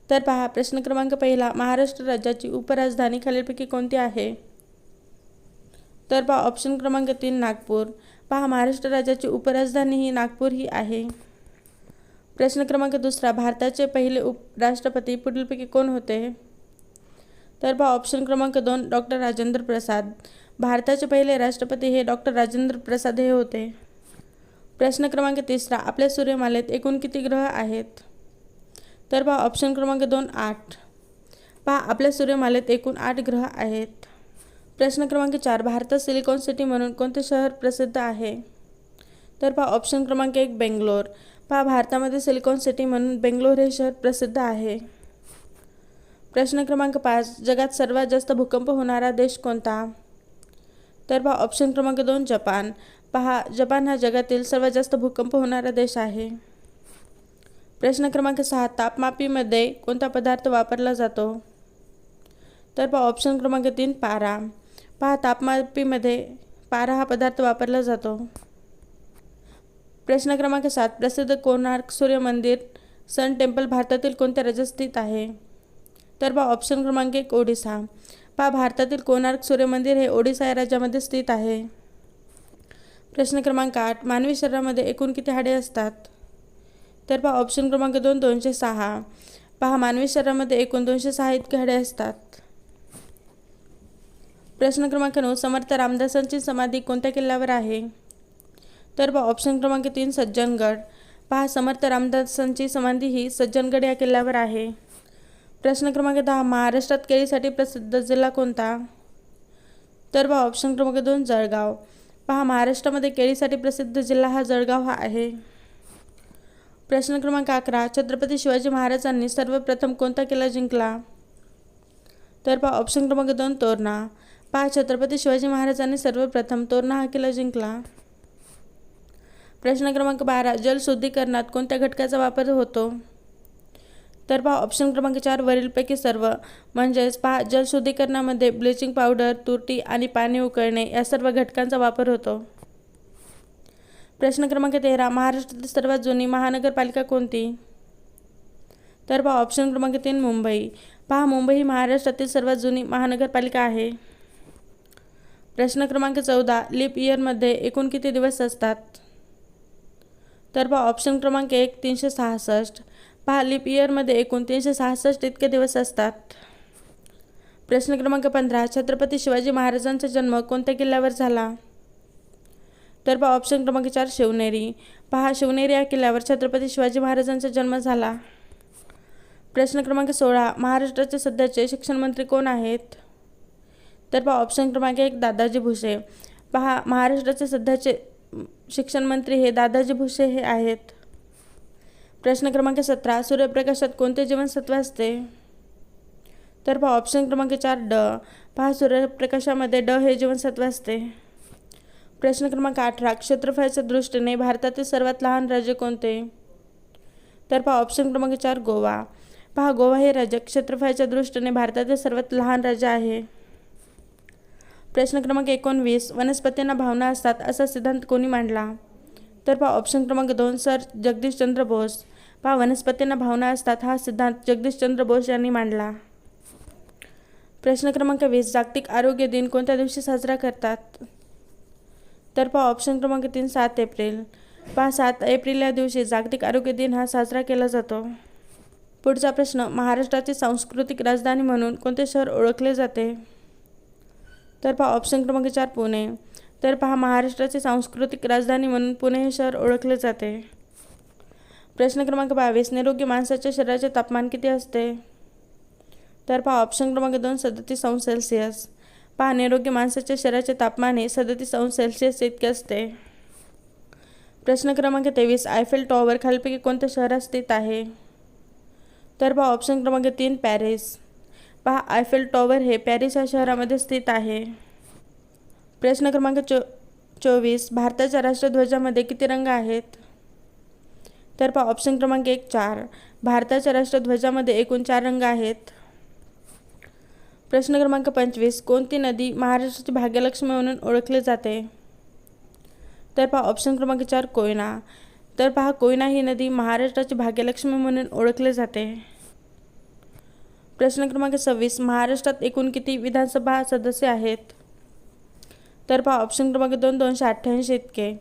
तर पहा प्रश्न क्रमांक पहिला, महाराष्ट्र राज्याची उपराजधानी खालीलपैकी कोणती आहे? तर पहा ऑप्शन क्रमांक 3 नागपूर. पहा महाराष्ट्र राज्याची उपराजधानी ही नागपूर ही आहे. प्रश्न क्रमांक दुसरा, भारताचे पहिले उपराष्ट्रपती पुढीलपैकी कोण होते? तर पहा ऑप्शन क्रमांक 2 डॉक्टर राजेंद्र प्रसाद. भारताचे पहिले राष्ट्रपती हे डॉक्टर राजेंद्र प्रसाद हे होते. प्रश्न क्रमांक तिसरा, आपल्या सूर्यमालेत एकूण किती ग्रह आहेत? तर पहा ऑप्शन क्रमांक 2 8. पहा आपल्या सूर्यमालेत एकूण 8 ग्रह आहेत. प्रश्न क्रमांक 4, भारतात सिलिकॉन सिटी म्हणून कोणते शहर प्रसिद्ध आहे? तर पहा ऑप्शन क्रमांक 1 बेंगलोर. पहा भारतामध्ये सिलिकॉन सिटी म्हणून बेंगलोर हे शहर प्रसिद्ध आहे. प्रश्न क्रमांक 5, जगात सर्वात जास्त भूकंप होणारा देश कोणता? तर पहा ऑप्शन क्रमांक 2 जपान. पहा जपान हा जगातील सर्वात जास्त भूकंप होणारा देश आहे. प्रश्न क्रमांक 6, तापमापीमध्ये कोणता पदार्थ वापरला जातो? तर पहा ऑप्शन क्रमांक 3 पारा. पहा तापमापीमध्ये पारा हा पदार्थ वापरला जातो. प्रश्न क्रमांक 7, प्रसिद्ध कोणार्क सूर्य मंदिर सन टेम्पल भारतातील कोणत्या राज्यात स्थित आहे? तर पहा ऑप्शन क्रमांक 1 ओडिसा. पहा भारतातील कोणार्क सूर्य मंदिर हे ओडिसा या राज्यामध्ये स्थित आहे. प्रश्न क्रमांक 8, मानवी शरीरामध्ये एकूण किती हाडे असतात? तर पहा ऑप्शन क्रमांक 2 206. पहा मानवी शरीरामध्ये एकूण 206 इतके हाडे असतात. प्रश्न क्रमांक 9, समर्थ रामदासांची समाधी कोणत्या किल्ल्यावर आहे? तर पहा ऑप्शन क्रमांक 3 सज्जनगड. पहा समर्थ रामदासांची समाधी ही सज्जनगड या किल्ल्यावर आहे. प्रश्न क्रमांक 10, महाराष्ट्रात केळीसाठी प्रसिद्ध जिल्हा कोणता? तर पहा ऑप्शन क्रमांक 2 जळगाव. पहा महाराष्ट्रामध्ये केळीसाठी प्रसिद्ध जिल्हा हा जळगाव हा आहे. प्रश्न क्रमांक 11, छत्रपती शिवाजी महाराजांनी सर्वप्रथम कोणता किल्ला जिंकला? तर पहा ऑप्शन क्रमांक 2 तोरणा. पहा छत्रपती शिवाजी महाराजांनी सर्वप्रथम तोरणा हा किल्ला जिंकला. प्रश्न क्रमांक 12, जलशुद्धीकरणात कोणत्या घटकाचा वापर होतो? तर पहा ऑप्शन क्रमांक 4 वरीलपैकी सर्व. म्हणजेच पहा जलशुद्धीकरणामध्ये ब्लिचिंग पावडर, तुरटी आणि पाणी उकळणे या सर्व घटकांचा वापर होतो. प्रश्न क्रमांक 13, महाराष्ट्रातील सर्वात जुनी महानगरपालिका कोणती? तर पहा ऑप्शन क्रमांक 3 मुंबई. पहा मुंबई ही महाराष्ट्रातील सर्वात जुनी महानगरपालिका आहे. प्रश्न क्रमांक 14, लीप इयरमध्ये एकूण किती दिवस असतात? तर पहा ऑप्शन क्रमांक 1 366. पहा लीप इयरमध्ये एकूण 366 इतके दिवस असतात. प्रश्न क्रमांक 15, छत्रपती शिवाजी महाराजांचा जन्म कोणत्या किल्ल्यावर झाला? तर पहा ऑप्शन क्रमांक 4 शिवनेरी. पहा शिवनेरी या किल्ल्यावर छत्रपती शिवाजी महाराजांचा जन्म झाला. प्रश्न क्रमांक 16, महाराष्ट्राचे सध्याचे शिक्षण मंत्री कोण आहेत? तर पहा ऑप्शन क्रमांक 1 दादाजी भुसे. पहा महाराष्ट्राचे सध्याचे शिक्षण मंत्री हे दादाजी भुसे हे आहेत. प्रश्न क्रमांक 17, सूर्यप्रकाशात कोणते जीवनसत्व असते? तर पहा ऑप्शन क्रमांक 4 ड. पहा सूर्यप्रकाशामध्ये ड हे जीवनसत्व असते. प्रश्न क्रमांक 18, क्षेत्रफळाच्या दृष्टीने भारतातील सर्वात लहान राज्य कोणते? तर पहा ऑप्शन क्रमांक 4 गोवा. पहा गोवा हे राज्य क्षेत्रफळाच्या दृष्टीने भारतातील सर्वात लहान राज्य आहे. प्रश्न क्रमांक 19, वनस्पतींना भावना असतात असा सिद्धांत कोणी मांडला? तर पहा ऑप्शन क्रमांक 2 सर जगदीशचंद्र बोस. पहा वनस्पतींना भावना असतात हा सिद्धांत जगदीशचंद्र बोस यांनी मांडला. प्रश्न क्रमांक 20, जागतिक आरोग्य दिन कोणत्या दिवशी साजरा करतात? तर पहा ऑप्शन क्रमांक 3 7 एप्रिल. पहा 7 एप्रिल या दिवशी जागतिक आरोग्य दिन हा साजरा केला जातो. पुढचा प्रश्न, महाराष्ट्राची सांस्कृतिक राजधानी म्हणून कोणते शहर ओळखले जाते? तर पहा ऑप्शन क्रमांक 4 पुणे. तर पहा महाराष्ट्राची सांस्कृतिक राजधानी म्हणून पुणे हे शहर ओळखले जाते. प्रश्न क्रमांक 22, निरोगी माणसाच्या शरीराचे तापमान किती असते? तर पहा ऑप्शन क्रमांक 2 37°C. पहा निरोगी माणसाच्या शरीराचे तापमान हे 37°C इतके असते. प्रश्न क्रमांक 23, आयफेल टॉवर खालीलपैकी कोणत्या शहरात स्थित आहे? तर पहा ऑप्शन क्रमांक 3 पॅरिस. पहा आयफेल टॉवर हे पॅरिस या शहरामध्ये स्थित आहे. प्रश्न क्रमांक 24, भारताच्या राष्ट्रध्वजामध्ये किती रंग आहेत? तर पहा ऑप्शन क्रमांक 1 4. भारताच्या राष्ट्रध्वजामध्ये एकूण 4 रंग आहेत. प्रश्न क्रमांक 25, कोणती नदी महाराष्ट्राची भाग्यलक्ष्मी म्हणून ओळखली जाते? तर पहा ऑप्शन क्रमांक 4 कोयना. तर पहा कोयना ही नदी महाराष्ट्राची भाग्यलक्ष्मी म्हणून ओळखली जाते. प्रश्न क्रमांक 26, महाराष्ट्रात एकूण किती विधानसभा सदस्य आहेत? तर पहा ऑप्शन क्रमांक 2, 288 इतके.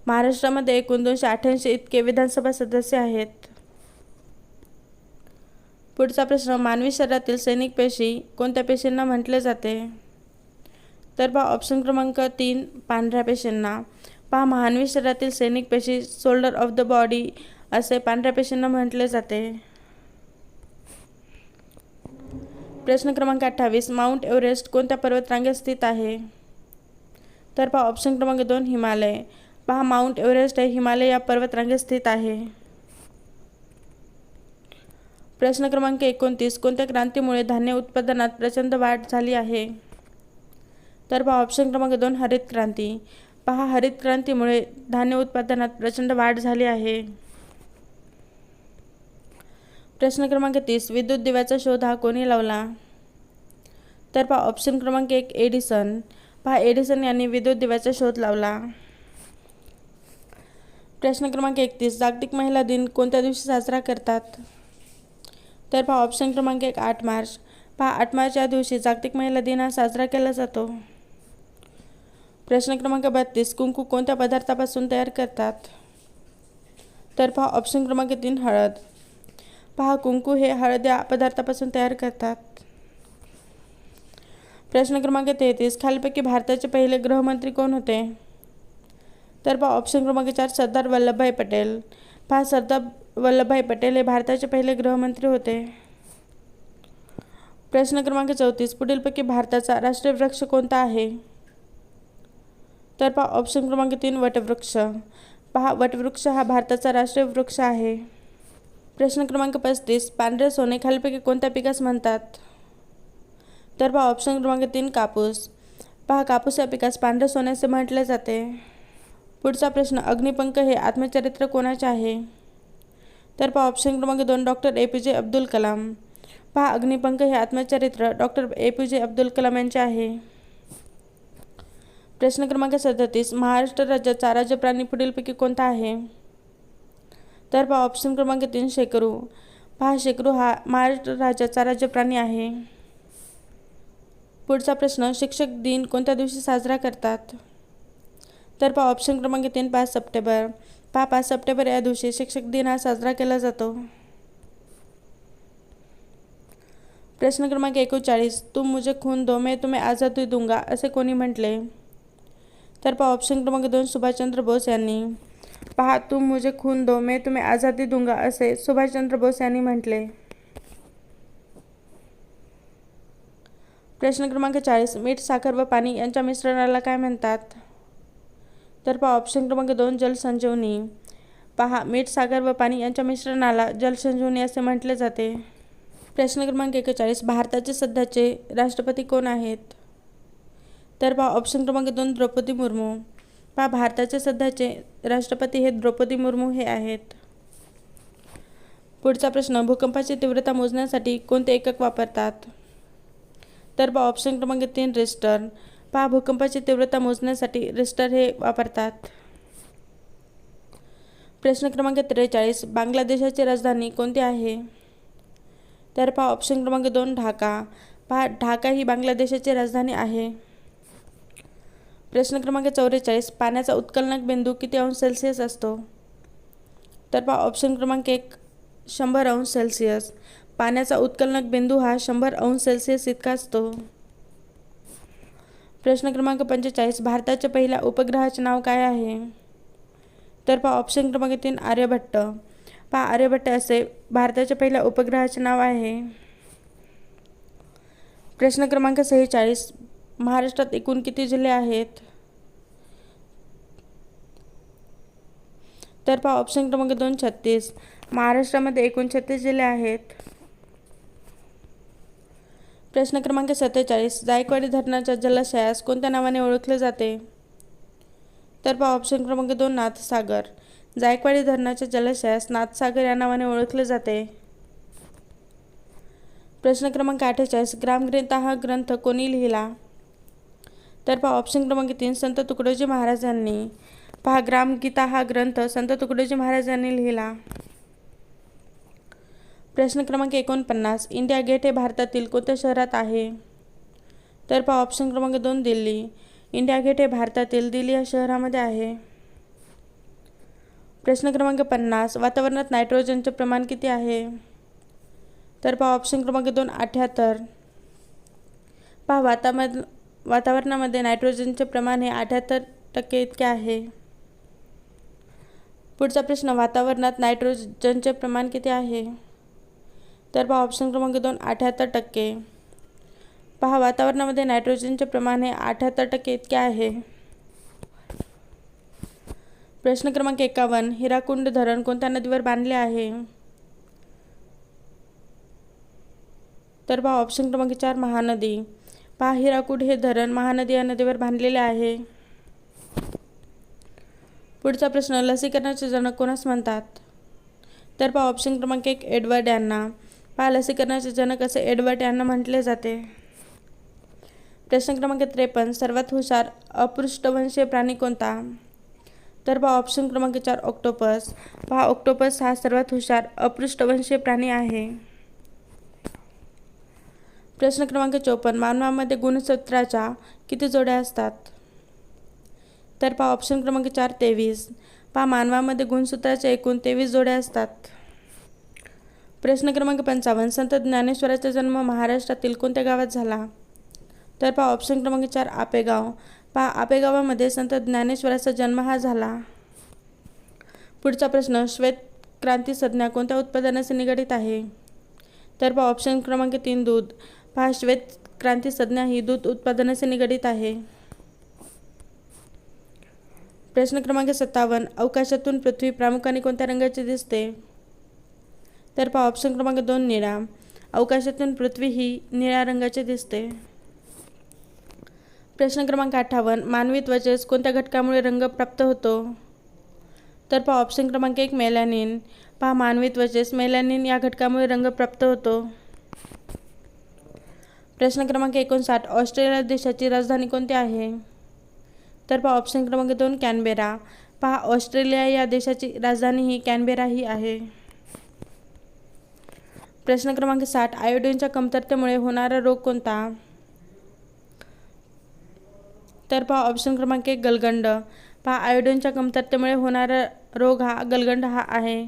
महाराष्ट्रामध्ये एकूण 288 इतके विधानसभा सदस्य आहेत. पुढचा प्रश्न, मानवी शरीरातील सैनिक पेशी कोणत्या पेशींना म्हटले जाते? तर पहा ऑप्शन क्रमांक 3, पांढऱ्या पेशींना. पहा मानवी शरीरातील सैनिक पेशी शोल्डर ऑफ द बॉडी असे पांढऱ्या पेशींना म्हटले जाते. प्रश्न क्रमांक 28, माउंट एव्हरेस्ट कोणत्या पर्वतरांगेत स्थित आहे? तर पहा ऑप्शन क्रमांक 2, हिमालय. पहा माउंट एव्हरेस्ट हे हिमालय या पर्वतरांगेत स्थित आहे. प्रश्न क्रमांक 29, कोणत्या क्रांतीमुळे धान्य उत्पादनात प्रचंड वाढ झाली आहे? तर पहा ऑप्शन क्रमांक 2, हरित क्रांती. पहा हरित क्रांतीमुळे धान्य उत्पादनात प्रचंड वाढ झाली आहे. प्रश्न क्रमांक 30, विद्युत दिव्याचा शोध हा कोणी लावला? तर पहा ऑप्शन क्रमांक 1, एडिसन. पहा एडिसन यांनी विद्युत दिव्याचा शोध लावला. प्रश्न क्रमांक 31, जागतिक महिला दिन कोणत्या दिवशी साजरा करतात? तर पहा ऑप्शन क्रमांक 1, 8 मार्च. पहा 8 मार्च या दिवशी जागतिक महिला दिन हा साजरा केला जातो. प्रश्न क्रमांक 32, कुंकू कोणत्या पदार्थापासून तयार करतात? तर पहा ऑप्शन क्रमांक 3, हळद. पहा कुंकू हे हळद या पदार्थापासून तयार करतात. प्रश्न क्रमांक 33, खालीलपैकी भारताचे पहिले गृहमंत्री कोण होते? तर पहा ऑप्शन क्रमांक 4, सरदार वल्लभभाई पटेल. पहा सरदार वल्लभभाई पटेल हे भारताचे पहिले गृहमंत्री होते. प्रश्न क्रमांक 34, पुढीलपैकी भारताचा राष्ट्रीय वृक्ष कोणता आहे? तर पहा ऑप्शन क्रमांक 3, वटवृक्ष. पहा वटवृक्ष हा भारताचा राष्ट्रीय वृक्ष आहे. प्रश्न क्रमांक 35, पांढरे सोने खालीलपैकी कोणत्या पिकास म्हणतात? तर पहा ऑप्शन क्रमांक 3, कापूस. पहा कापूस या पिकास पांढरे सोने असे म्हटले जाते. पुढचा प्रश्न, अग्निपंख हे आत्मचरित्र कोणाचे आहे? तर पहा ऑप्शन क्रमांक 2, डॉक्टर APJ अब्दुल कलाम. पहा अग्निपंख हे आत्मचरित्र डॉक्टर APJ अब्दुल कलाम यांचे आहे. प्रश्न क्रमांक 37, महाराष्ट्र राज्याचा राज्य प्राणी पुढीलपैकी कोणता आहे? तर पहा ऑप्शन क्रमांक 3, शेकरू. पहा शेकरू हा महाराष्ट्र राज्याचा राज्य प्राणी आहे. पुढचा प्रश्न, शिक्षक दिन कोणत्या दिवशी साजरा करतात? तर पहा ऑप्शन क्रमांक 3, 5 सप्टेंबर. पहा 5 सप्टेंबर या दिवशी शिक्षक दिन हा साजरा केला जातो. प्रश्न क्रमांक 39, तुम मुझे खून दो मैं तुम्हें आझादी दूंगा असे कोणी म्हटले? तर पहा ऑप्शन क्रमांक 2, सुभाषचंद्र बोस यांनी. पहा तुम मुझे खून दो मैं तुम्हें आझादी दूंगा असे सुभाषचंद्र बोस यांनी म्हटले. प्रश्न क्रमांक 40, मीठ, साखर व पाणी यांच्या मिश्रणाला काय म्हणतात? तर पहा ऑप्शन क्रमांक 2, जलसंजीवनी. पहा मीठ, साखर व पाणी यांच्या मिश्रणाला जलसंजीवनी असे म्हटले जाते. प्रश्न क्रमांक 41, भारताचे सध्याचे राष्ट्रपती कोण आहेत? तर पहा ऑप्शन क्रमांक 2, द्रौपदी मुर्मू. पहा भारताचे सध्याचे राष्ट्रपती हे द्रौपदी मुर्मू हे आहेत. पुढचा प्रश्न, भूकंपाची तीव्रता मोजण्यासाठी कोणते एकक वापरतात? तर पहा ऑप्शन क्रमांक 3, रिश्टर. पहा भूकंपाची तीव्रता मोजण्यासाठी रिश्टर हे वापरतात. प्रश्न क्रमांक 43, बांगलादेशाची राजधानी कोणती आहे? तर पहा ऑप्शन क्रमांक 2, ढाका. पहा ढाका ही बांगलादेशाची राजधानी आहे. प्रश्न क्रमांक 44, पाण्याचा उत्कलनक बिंदू किती अंश सेल्सिअस असतो? तर पहा ऑप्शन क्रमांक 1, 100 अंश सेल्सिअस. पाण्याचा उत्कलनक बिंदू हा 100 अंश सेल्सिअस इतका असतो. प्रश्न क्रमांक 45, भारताच्या पहिल्या उपग्रहाचे नाव काय आहे? तर पहा ऑप्शन क्रमांक 3, आर्यभट्ट. पहा आर्यभट्ट असे भारताच्या पहिल्या उपग्रहाचे नाव आहे. प्रश्न क्रमांक 46, महाराष्ट्रात एकूण किती जिल्हे आहेत? तर पहा ऑप्शन क्रमांक 2, 36. महाराष्ट्रामध्ये एकूण 36 जिल्हे आहेत. प्रश्न क्रमांक 47, जायकवाडी धरणाच्या जलाशयास कोणत्या नावाने ओळखले जाते? तर पहा ऑप्शन क्रमांक 2, नाथसागर. जायकवाडी धरणाच्या जलाशयास नाथसागर या नावाने ओळखले जाते. प्रश्न क्रमांक 48, ग्रामगीता हा ग्रंथ कोणी लिहिला? तर पहा ऑप्शन क्रमांक 3, संत तुकडोजी महाराज यांनी. पहा ग्रामगीता हा ग्रंथ संत तुकडोजी महाराज यांनी लिहिला. प्रश्न क्रमांक 49. इंडिया गेट हे भारतातील कोणत्या शहरात आहे? तर पहा ऑप्शन क्रमांक 2 दिल्ली. इंडिया गेट हे भारतातील दिल्ली या शहरामध्ये आहे. प्रश्न क्रमांक 50. वातावरणात नायट्रोजनचे प्रमाण किती आहे? तर पहा ऑप्शन क्रमांक 2 78. पहा वातावरणामध्ये नायट्रोजनचे प्रमाण हे 78% इतके आहे. पुढचा प्रश्न, वातावरणात नायट्रोजनचे प्रमाण किती आहे? तर पहा ऑप्शन क्रमांक 2 78%. पहा वातावरणामध्ये नायट्रोजनचे प्रमाण हे 78% इतके आहे. प्रश्न क्रमांक 51. हिराकुंड धरण कोणत्या नदीवर बांधले आहे? तर पहा ऑप्शन क्रमांक 4 महानदी. पहा हिराकुंड हे धरण महानदी या नदीवर बांधलेले आहे. पुढचा प्रश्न, लसीकरणाचे जनक कोणास म्हणतात? तर पहा ऑप्शन क्रमांक 1 एडवर्ड यांना. पहा लसीकरणाचे जनक असे एडवर्ड यांना म्हटले जाते. प्रश्न क्रमांक 53. सर्वात हुशार अपृष्ठवंशीय प्राणी कोणता? तर पहा ऑप्शन क्रमांक 4 ऑक्टोपस. पहा ऑक्टोपस हा सर्वात हुशार अपृष्ठवंशीय प्राणी आहे. प्रश्न क्रमांक 54. मानवामध्ये गुणसूत्राच्या किती जोड्या असतात? तर पहा ऑप्शन क्रमांक 4 23. पहा मानवामध्ये गुणसूत्राच्या एकूण 23 जोड्या असतात. प्रश्न क्रमांक 55. संत ज्ञानेश्वराचा जन्म महाराष्ट्रातील कोणत्या गावात झाला? तर पहा ऑप्शन क्रमांक 4 आपेगाव. पहा आपेगावामध्ये संत ज्ञानेश्वराचा जन्म हा झाला. पुढचा प्रश्न, श्वेत क्रांती संज्ञा कोणत्या उत्पादनाशी निगडित आहे? तर पहा ऑप्शन क्रमांक 3 दूध. पहा श्वेत क्रांती संज्ञा ही दूध उत्पादनाशी निगडित आहे. प्रश्न क्रमांक 57. अवकाशातून पृथ्वी प्रामुख्याने कोणत्या रंगाची दिसते? तर पहा ऑप्शन क्रमांक 2 निळा. अवकाशातून पृथ्वी ही निळ्या रंगाची दिसते. प्रश्न क्रमांक 58. मानवी त्वचेस कोणत्या घटकामुळे रंग प्राप्त होतो? तर पहा ऑप्शन क्रमांक 1 मेलॅनिन. पहा मानवी त्वचेस मेलॅनिन या घटकामुळे रंग प्राप्त होतो. प्रश्न क्रमांक 59. ऑस्ट्रेलिया देशाची राजधानी कोणती आहे? तर पहा ऑप्शन क्रमांक 2 कॅनबेरा. पहा ऑस्ट्रेलिया या देशाची राजधानी ही कॅनबेरा ही आहे. प्रश्न क्रमांक 60. आयोडीनच्या कमतरतेमुळे होणारा रोग कोणता? तर पहा ऑप्शन क्रमांक 1 गलगंड. पहा आयोडीनच्या कमतरतेमुळे होणारा रोग हा गलगंड हा आहे.